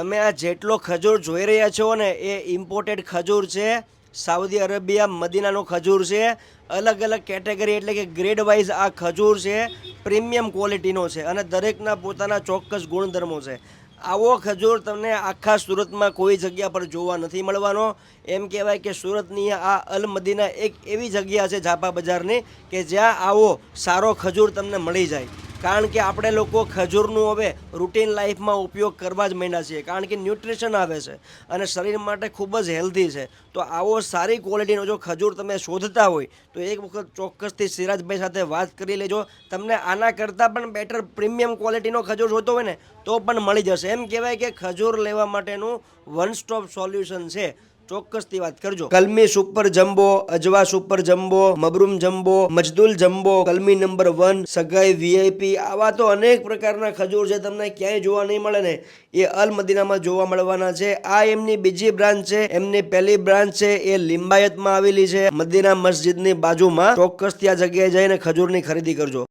તમે આ જેટલો ખજૂર જોઈ રહ્યા છો ને એ ઇમ્પોર્ટેડ ખજૂર છે. સાઉદી અરેબિયા મદીનાનો ખજૂર છે. અલગ અલગ કેટેગરી એટલે કે ગ્રેડ વાઇઝ આ ખજૂર છે. પ્રીમિયમ ક્વોલિટીનો છે અને દરેકના પોતાના ચોક્કસ ગુણધર્મો છે. આવો ખજૂર તમને આખા સુરતમાં કોઈ જગ્યા પર જોવા નથી મળવાનો. એમ કહેવાય કે સુરતની આ અલ મદીના એક એવી જગ્યા છે ઝાપા બજારની કે જ્યાં આવો સારો ખજૂર તમને મળી જાય. કારણ કે આપણે લોકો ખજૂરનું હવે રૂટીન લાઈફમાં ઉપયોગ કરવા જ માંડ્યા છીએ, કારણ કે ન્યુટ્રિશન આવે છે અને શરીર માટે ખૂબ જ હેલ્ધી છે. તો આવો સારી ક્વોલિટીનો જો ખજૂર તમે શોધતા હોય તો એક વખત ચોક્કસથી સિરાજભાઈ સાથે વાત કરી લેજો. તમને આના કરતાં પણ બેટર પ્રીમિયમ ક્વોલિટીનો ખજૂર જોતો હોય ને તો પણ મળી જશે. એમ કહેવાય કે ખજૂર લેવા માટેનું વન સ્ટોપ સોલ્યુશન છે. ચોક્કસથી વાત કરજો. Kalmi super jumbo, Ajwa super jumbo, Mabroom jumbo, Medjool jumbo, Kalmi number 1, Sagai VIP, આવા તો અનેક પ્રકારના ખજૂર છે. તમને ક્યાંય જોવા નહીં મળે ને એ અલ મદીનામાં જોવા મળવાના છે. આ એમની બીજી બ્રાન્ચ છે. એમની પહેલી બ્રાન્ચ છે એ લિંબાયતમાં આવેલી છે, મદીના મસ્જિદની બાજુમાં. ચોક્કસથી આ જગ્યાએ જઈને ખજૂરની ખરીદી કરજો.